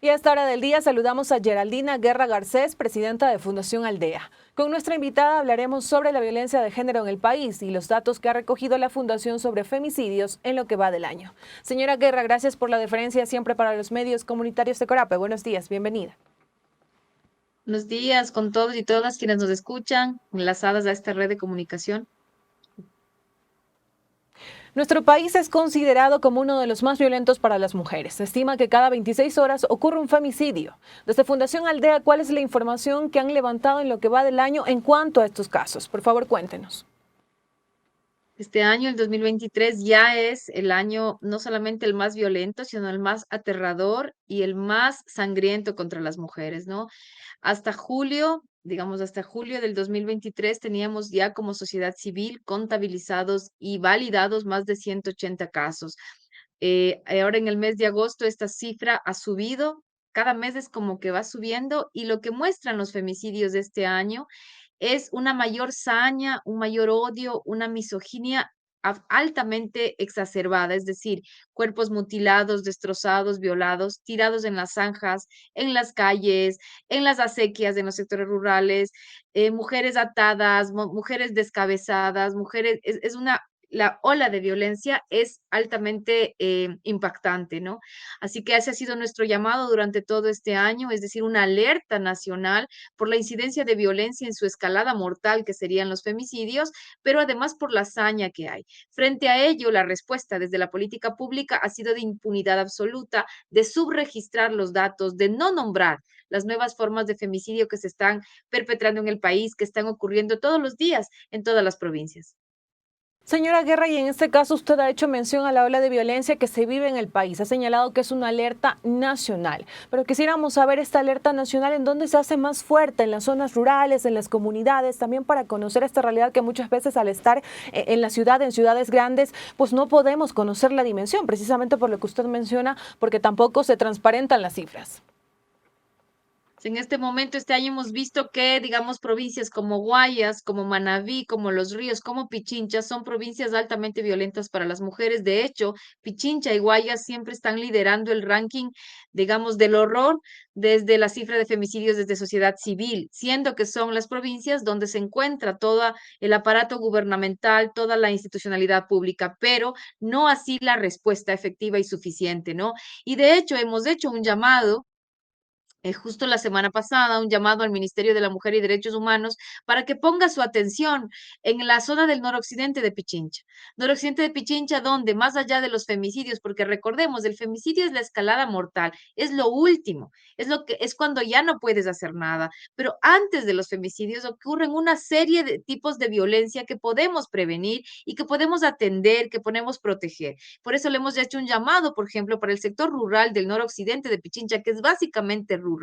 Y a esta hora del día saludamos a Geraldina Guerra Garcés, presidenta de Fundación Aldea. Con nuestra invitada hablaremos sobre la violencia de género en el país y los datos que ha recogido la Fundación sobre femicidios en lo que va del año. Señora Guerra, gracias por la deferencia siempre para los medios comunitarios de Corape. Buenos días, bienvenida. Buenos días con todos y todas quienes nos escuchan, enlazadas a esta red de comunicación. Nuestro país es considerado como uno de los más violentos para las mujeres. Se estima que cada 26 horas ocurre un femicidio. Desde Fundación Aldea, ¿cuál es la información que han levantado en lo que va del año en cuanto a estos casos? Por favor, cuéntenos. Este año, el 2023, ya es el año no solamente el más violento, sino el más aterrador y el más sangriento contra las mujeres, ¿no? Hasta julio, digamos, hasta julio del 2023 teníamos ya como sociedad civil contabilizados y validados más de 180 casos. Ahora en el mes de agosto esta cifra ha subido, cada mes es como que va subiendo y lo que muestran los femicidios de este año es una mayor saña, un mayor odio, una misoginia altamente exacerbada, es decir, cuerpos mutilados, destrozados, violados, tirados en las zanjas, en las calles, en las acequias, en los sectores rurales, mujeres atadas, mujeres descabezadas, mujeres, es una la ola de violencia es altamente impactante, ¿no? Así que ese ha sido nuestro llamado durante todo este año, es decir, una alerta nacional por la incidencia de violencia en su escalada mortal, que serían los femicidios, pero además por la hazaña que hay. Frente a ello, la respuesta desde la política pública ha sido de impunidad absoluta, de subregistrar los datos, de no nombrar las nuevas formas de femicidio que se están perpetrando en el país, que están ocurriendo todos los días en todas las provincias. Señora Guerra, y en este caso usted ha hecho mención a la ola de violencia que se vive en el país. Ha señalado que es una alerta nacional. Pero quisiéramos saber esta alerta nacional en dónde se hace más fuerte, en las zonas rurales, en las comunidades, también para conocer esta realidad que muchas veces al estar en la ciudad, en ciudades grandes, pues no podemos conocer la dimensión, precisamente por lo que usted menciona, porque tampoco se transparentan las cifras. En este momento, este año hemos visto que, digamos, provincias como Guayas, como Manabí, como Los Ríos, como Pichincha, son provincias altamente violentas para las mujeres. De hecho, Pichincha y Guayas siempre están liderando el ranking, digamos, del horror desde la cifra de femicidios desde sociedad civil, siendo que son las provincias donde se encuentra todo el aparato gubernamental, toda la institucionalidad pública, pero no así la respuesta efectiva y suficiente, ¿no? Y de hecho, hemos hecho un llamado justo la semana pasada un llamado al Ministerio de la Mujer y Derechos Humanos para que ponga su atención en la zona del noroccidente de Pichincha. Noroccidente de Pichincha, donde más allá de los femicidios, porque recordemos, el femicidio es la escalada mortal, es lo último, es lo que es cuando ya no puedes hacer nada, pero antes de los femicidios ocurren una serie de tipos de violencia que podemos prevenir y que podemos atender, que podemos proteger. Por eso le hemos hecho un llamado, por ejemplo, para el sector rural del noroccidente de Pichincha, que es básicamente rural,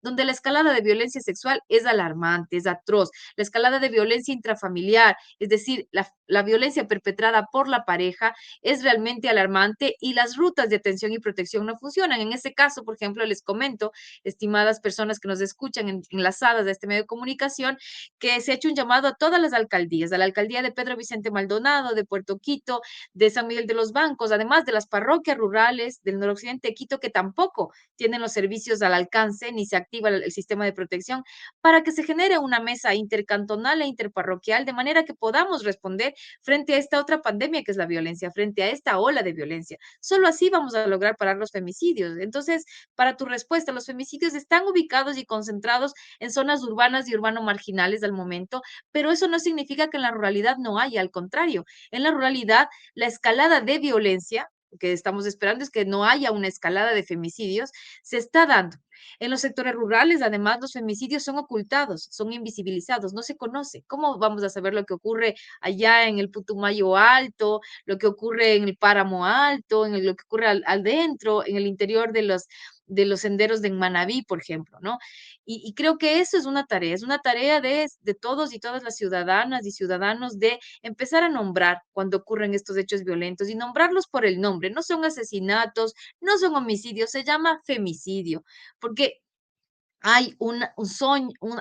donde la escalada de violencia sexual es alarmante, es atroz. La escalada de violencia intrafamiliar, es decir, la violencia perpetrada por la pareja, es realmente alarmante y las rutas de atención y protección no funcionan. En este caso, por ejemplo, les comento, estimadas personas que nos escuchan enlazadas a este medio de comunicación, que se ha hecho un llamado a todas las alcaldías, a la alcaldía de Pedro Vicente Maldonado, de Puerto Quito, de San Miguel de los Bancos, además de las parroquias rurales del noroccidente de Quito, que tampoco tienen los servicios al alcance ni se activa el sistema de protección, para que se genere una mesa intercantonal e interparroquial de manera que podamos responder frente a esta otra pandemia que es la violencia, frente a esta ola de violencia. Solo así vamos a lograr parar los femicidios. Entonces, para tu respuesta, los femicidios están ubicados y concentrados en zonas urbanas y urbano marginales al momento, pero eso no significa que en la ruralidad no haya, al contrario, en la ruralidad la escalada de violencia que estamos esperando es que no haya una escalada de femicidios, se está dando. En los sectores rurales, además, los femicidios son ocultados, son invisibilizados, no se conoce. ¿Cómo vamos a saber lo que ocurre allá en el Putumayo Alto, lo que ocurre en el Páramo Alto, lo que ocurre al dentro, en el interior de los senderos de Manabí, por ejemplo, ¿no? Y creo que eso es una tarea de todos y todas las ciudadanas y ciudadanos de empezar a nombrar cuando ocurren estos hechos violentos y nombrarlos por el nombre. No son asesinatos, no son homicidios, se llama femicidio, porque hay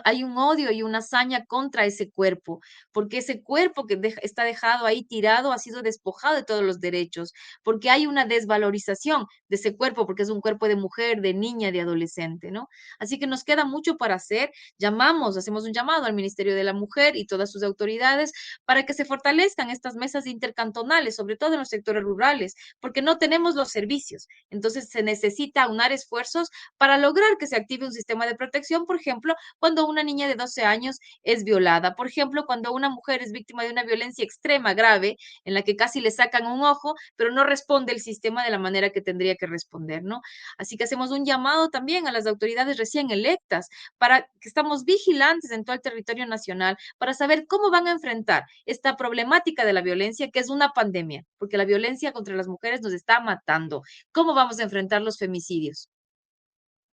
hay un odio y una hazaña contra ese cuerpo, porque ese cuerpo que está dejado ahí tirado ha sido despojado de todos los derechos, porque hay una desvalorización de ese cuerpo, porque es un cuerpo de mujer, de niña, de adolescente, ¿no? Así que nos queda mucho para hacer. Hacemos un llamado al Ministerio de la Mujer y todas sus autoridades para que se fortalezcan estas mesas intercantonales, sobre todo en los sectores rurales, porque no tenemos los servicios. Entonces se necesita aunar esfuerzos para lograr que se active un sistema de protección, por ejemplo, cuando una niña de 12 años es violada, por ejemplo, cuando una mujer es víctima de una violencia extrema, grave, en la que casi le sacan un ojo, pero no responde el sistema de la manera que tendría que responder, ¿no? Así que hacemos un llamado también a las autoridades recién electas para que estamos vigilantes en todo el territorio nacional para saber cómo van a enfrentar esta problemática de la violencia, que es una pandemia, porque la violencia contra las mujeres nos está matando. ¿Cómo vamos a enfrentar los femicidios?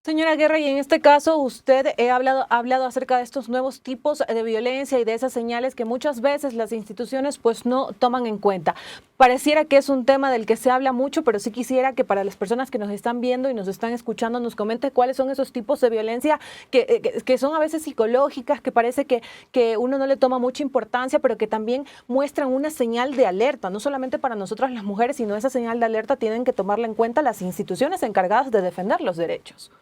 Señora Guerra, y en este caso usted ha hablado acerca de estos nuevos tipos de violencia y de esas señales que muchas veces las instituciones pues no toman en cuenta. Pareciera que es un tema del que se habla mucho, pero sí quisiera que para las personas que nos están viendo y nos están escuchando nos comente cuáles son esos tipos de violencia que son a veces psicológicas, que parece que uno no le toma mucha importancia, pero que también muestran una señal de alerta, no solamente para nosotras las mujeres, sino esa señal de alerta tienen que tomarla en cuenta las instituciones encargadas de defender los derechos.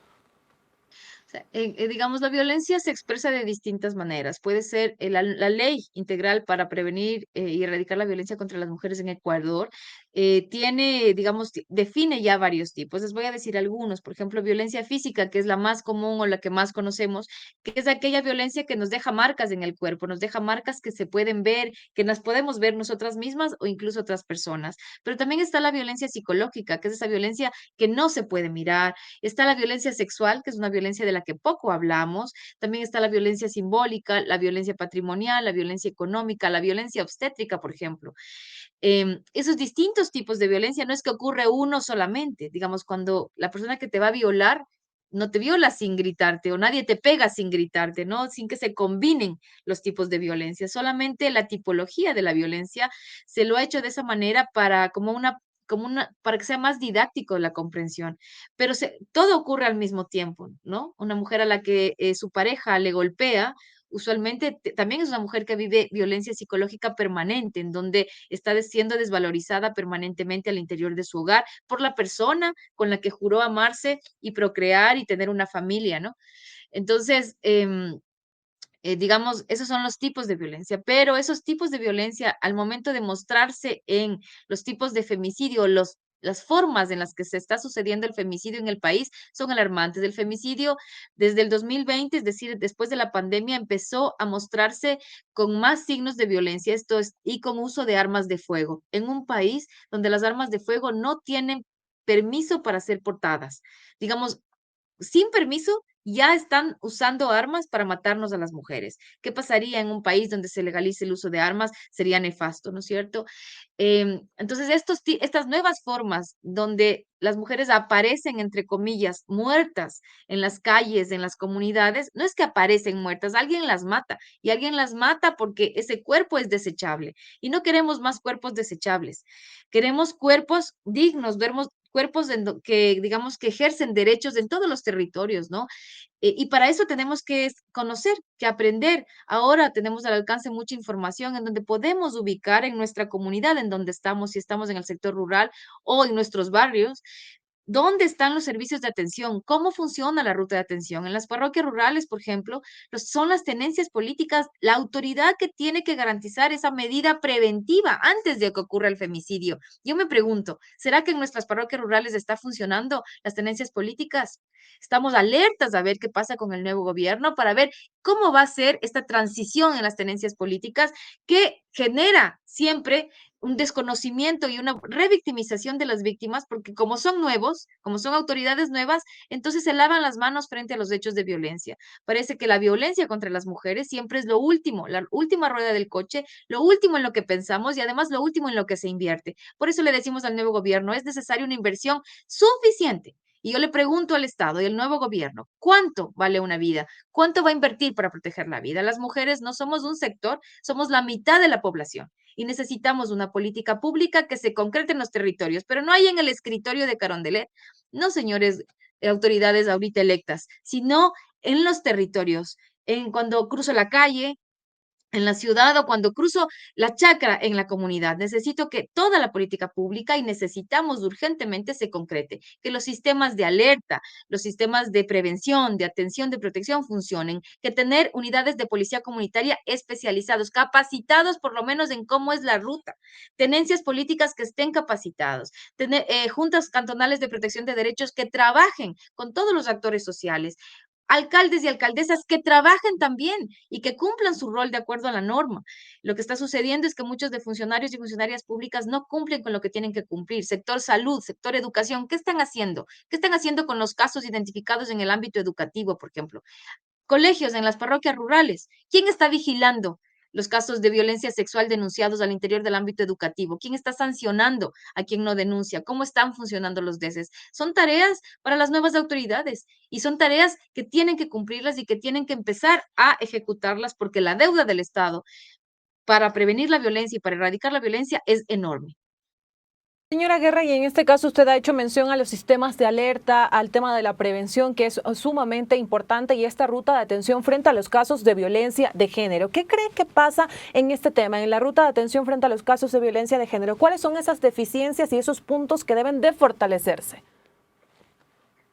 Sea, digamos, la violencia se expresa de distintas maneras. Puede ser la ley integral para prevenir y erradicar la violencia contra las mujeres en Ecuador. Tiene, digamos, define ya varios tipos. Les voy a decir algunos. Por ejemplo, violencia física, que es la más común o la que más conocemos, que es aquella violencia que nos deja marcas en el cuerpo, nos deja marcas que se pueden ver, que las podemos ver nosotras mismas o incluso otras personas. Pero también está la violencia psicológica, que es esa violencia que no se puede mirar. Está la violencia sexual, que es una violencia de la que poco hablamos. También está la violencia simbólica, la violencia patrimonial, la violencia económica, la violencia obstétrica, por ejemplo. Esos distintos tipos de violencia no es que ocurre uno solamente. Digamos, cuando la persona que te va a violar no te viola sin gritarte o nadie te pega sin gritarte, ¿no? Sin que se combinen los tipos de violencia. Solamente la tipología de la violencia se lo ha hecho de esa manera para para que sea más didáctico la comprensión. Pero todo ocurre al mismo tiempo, ¿no? Una mujer a la que su pareja le golpea, usualmente también es una mujer que vive violencia psicológica permanente, en donde está siendo desvalorizada permanentemente al interior de su hogar por la persona con la que juró amarse y procrear y tener una familia, ¿no? Entonces, digamos, esos son los tipos de violencia, pero esos tipos de violencia, al momento de mostrarse en los tipos de femicidio, las formas en las que se está sucediendo el femicidio en el país son alarmantes. El femicidio desde el 2020, es decir, después de la pandemia, empezó a mostrarse con más signos de violencia, y con uso de armas de fuego, en un país donde las armas de fuego no tienen permiso para ser portadas. Digamos, sin permiso, ya están usando armas para matarnos a las mujeres. ¿Qué pasaría en un país donde se legalice el uso de armas? Sería nefasto, ¿no es cierto? Entonces, estas nuevas formas donde las mujeres aparecen, entre comillas, muertas en las calles, en las comunidades, no es que aparecen muertas, alguien las mata y alguien las mata porque ese cuerpo es desechable y no queremos más cuerpos desechables. Queremos cuerpos dignos, vemos cuerpos que, digamos, que ejercen derechos en todos los territorios, ¿no? Y para eso tenemos que conocer, que aprender. Ahora tenemos al alcance mucha información en donde podemos ubicar en nuestra comunidad, en donde estamos, si estamos en el sector rural o en nuestros barrios, ¿dónde están los servicios de atención? ¿Cómo funciona la ruta de atención? En las parroquias rurales, por ejemplo, son las tenencias políticas la autoridad que tiene que garantizar esa medida preventiva antes de que ocurra el femicidio. Yo me pregunto, ¿será que en nuestras parroquias rurales está funcionando las tenencias políticas? Estamos alertas a ver qué pasa con el nuevo gobierno para ver cómo va a ser esta transición en las tenencias políticas que genera siempre un desconocimiento y una revictimización de las víctimas, porque como son nuevos, como son autoridades nuevas, entonces se lavan las manos frente a los hechos de violencia. Parece que la violencia contra las mujeres siempre es lo último, la última rueda del coche, lo último en lo que pensamos y además lo último en lo que se invierte. Por eso le decimos al nuevo gobierno, es necesaria una inversión suficiente. Y yo le pregunto al Estado y al nuevo gobierno, ¿cuánto vale una vida? ¿Cuánto va a invertir para proteger la vida? Las mujeres no somos un sector, somos la mitad de la población y necesitamos una política pública que se concrete en los territorios, pero no hay en el escritorio de Carondelet, no señores autoridades ahorita electas, sino en los territorios, cuando cruzo la calle, en la ciudad o cuando cruzo la chacra en la comunidad. Necesito que toda la política pública y necesitamos urgentemente se concrete, que los sistemas de alerta, los sistemas de prevención, de atención, de protección funcionen, que tener unidades de policía comunitaria especializados, capacitados por lo menos en cómo es la ruta, tenencias políticas que estén capacitados, tener juntas cantonales de protección de derechos que trabajen con todos los actores sociales, alcaldes y alcaldesas que trabajen también y que cumplan su rol de acuerdo a la norma. Lo que está sucediendo es que muchos de funcionarios y funcionarias públicas no cumplen con lo que tienen que cumplir. Sector salud, sector educación, ¿qué están haciendo? ¿Qué están haciendo con los casos identificados en el ámbito educativo, por ejemplo? Colegios en las parroquias rurales. ¿Quién está vigilando los casos de violencia sexual denunciados al interior del ámbito educativo? ¿Quién está sancionando a quien no denuncia? ¿Cómo están funcionando los DESES? Son tareas para las nuevas autoridades y son tareas que tienen que cumplirlas y que tienen que empezar a ejecutarlas porque la deuda del Estado para prevenir la violencia y para erradicar la violencia es enorme. Señora Guerra, y en este caso usted ha hecho mención a los sistemas de alerta, al tema de la prevención, que es sumamente importante, y esta ruta de atención frente a los casos de violencia de género. ¿Qué cree que pasa en este tema, en la ruta de atención frente a los casos de violencia de género? ¿Cuáles son esas deficiencias y esos puntos que deben de fortalecerse?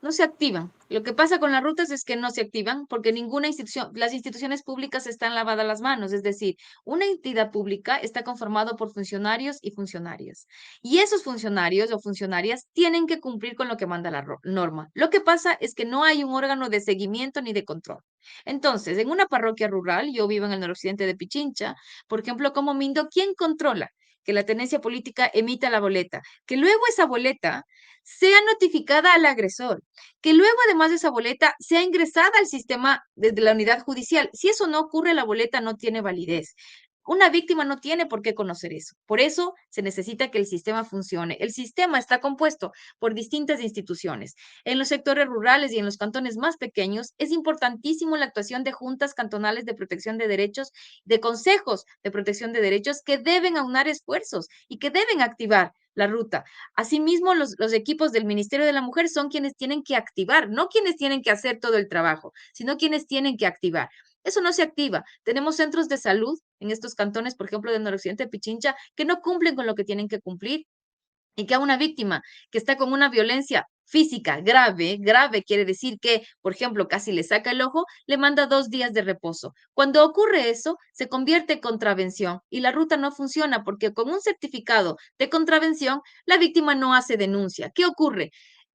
No se activan. Lo que pasa con las rutas es que no se activan porque ninguna institución, las instituciones públicas están lavadas las manos, es decir, una entidad pública está conformado por funcionarios y funcionarias. Y esos funcionarios o funcionarias tienen que cumplir con lo que manda la norma. Lo que pasa es que no hay un órgano de seguimiento ni de control. Entonces, en una parroquia rural, yo vivo en el noroccidente de Pichincha, por ejemplo, como Mindo, ¿quién controla que la tenencia política emita la boleta? Que luego esa boleta sea notificada al agresor, que luego además de esa boleta sea ingresada al sistema desde la unidad judicial. Si eso no ocurre, la boleta no tiene validez. Una víctima no tiene por qué conocer eso. Por eso se necesita que el sistema funcione. El sistema está compuesto por distintas instituciones. En los sectores rurales y en los cantones más pequeños es importantísimo la actuación de juntas cantonales de protección de derechos, de consejos de protección de derechos que deben aunar esfuerzos y que deben activar la ruta. Asimismo, los equipos del Ministerio de la Mujer son quienes tienen que activar, no quienes tienen que hacer todo el trabajo, sino quienes tienen que activar. Eso no se activa. Tenemos centros de salud en estos cantones, por ejemplo, del noroccidente de Pichincha, que no cumplen con lo que tienen que cumplir y que a una víctima que está con una violencia física grave, grave quiere decir que, por ejemplo, casi le saca el ojo, le manda 2 días de reposo. Cuando ocurre eso, se convierte en contravención y la ruta no funciona porque con un certificado de contravención, la víctima no hace denuncia. ¿Qué ocurre?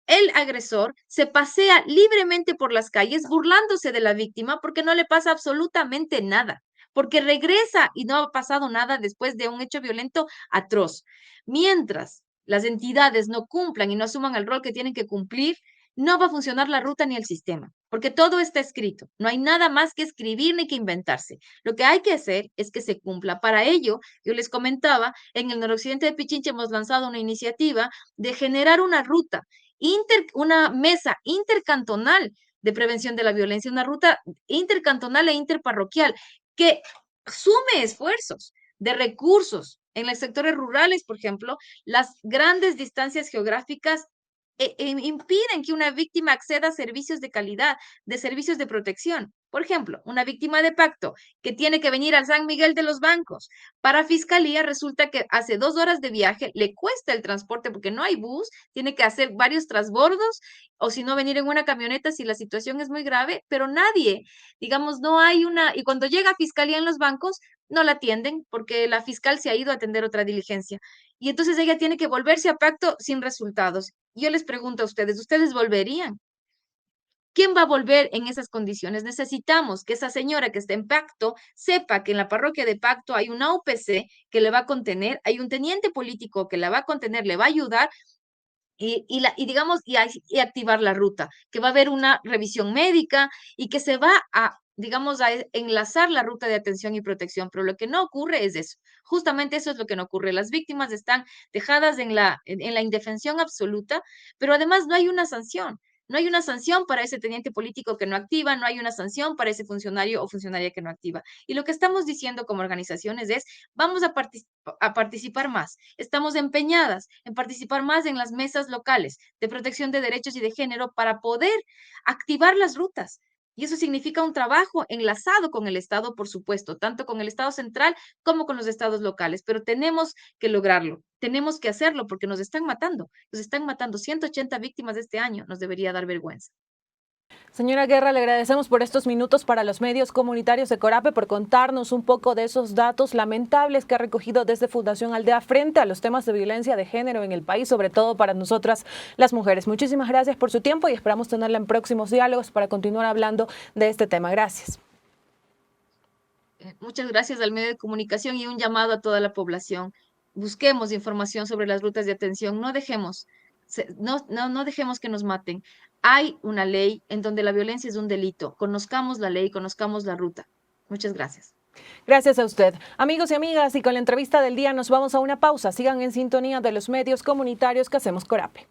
El agresor se pasea libremente por las calles burlándose de la víctima porque no le pasa absolutamente nada, porque regresa y no ha pasado nada después de un hecho violento atroz. Mientras las entidades no cumplan y no asuman el rol que tienen que cumplir, no va a funcionar la ruta ni el sistema, porque todo está escrito. No hay nada más que escribir ni que inventarse. Lo que hay que hacer es que se cumpla. Para ello, yo les comentaba, en el noroccidente de Pichincha hemos lanzado una iniciativa de generar una ruta una mesa intercantonal de prevención de la violencia, una ruta intercantonal e interparroquial que sume esfuerzos de recursos. En los sectores rurales, por ejemplo, las grandes distancias geográficas impiden que una víctima acceda a servicios de calidad, de servicios de protección. Por ejemplo, una víctima de pacto que tiene que venir al San Miguel de los Bancos para fiscalía, resulta que hace 2 horas de viaje, le cuesta el transporte porque no hay bus, tiene que hacer varios transbordos o si no venir en una camioneta si la situación es muy grave, pero nadie, digamos, no hay una, y cuando llega a fiscalía en los bancos, no la atienden porque la fiscal se ha ido a atender otra diligencia. Y entonces ella tiene que volverse a pacto sin resultados. Yo les pregunto a ustedes, ¿ustedes volverían? ¿Quién va a volver en esas condiciones? Necesitamos que esa señora que está en pacto sepa que en la parroquia de pacto hay una OPC que le va a contener, hay un teniente político que la va a contener, le va a ayudar y digamos, y activar la ruta, que va a haber una revisión médica y que se va a, digamos, a enlazar la ruta de atención y protección, pero lo que no ocurre es eso. Justamente eso es lo que no ocurre. Las víctimas están dejadas en la indefensión absoluta, pero además no hay una sanción. No hay una sanción para ese teniente político que no activa, no hay una sanción para ese funcionario o funcionaria que no activa. Y lo que estamos diciendo como organizaciones es, vamos a participar más. Estamos empeñadas en participar más en las mesas locales de protección de derechos y de género para poder activar las rutas, Y eso significa un trabajo enlazado con el Estado, por supuesto, tanto con el Estado central como con los estados locales, pero tenemos que lograrlo, tenemos que hacerlo porque nos están matando 180 víctimas este año, nos debería dar vergüenza. Señora Guerra, le agradecemos por estos minutos para los medios comunitarios de Corape, por contarnos un poco de esos datos lamentables que ha recogido desde Fundación Aldea frente a los temas de violencia de género en el país, sobre todo para nosotras las mujeres. Muchísimas gracias por su tiempo y esperamos tenerla en próximos diálogos para continuar hablando de este tema. Gracias. Muchas gracias al medio de comunicación y un llamado a toda la población. Busquemos información sobre las rutas de atención, no dejemos que nos maten. Hay una ley en donde la violencia es un delito. Conozcamos la ley, conozcamos la ruta. Muchas gracias. Gracias a usted. Amigos y amigas, y con la entrevista del día nos vamos a una pausa. Sigan en sintonía de los medios comunitarios que hacemos Corape.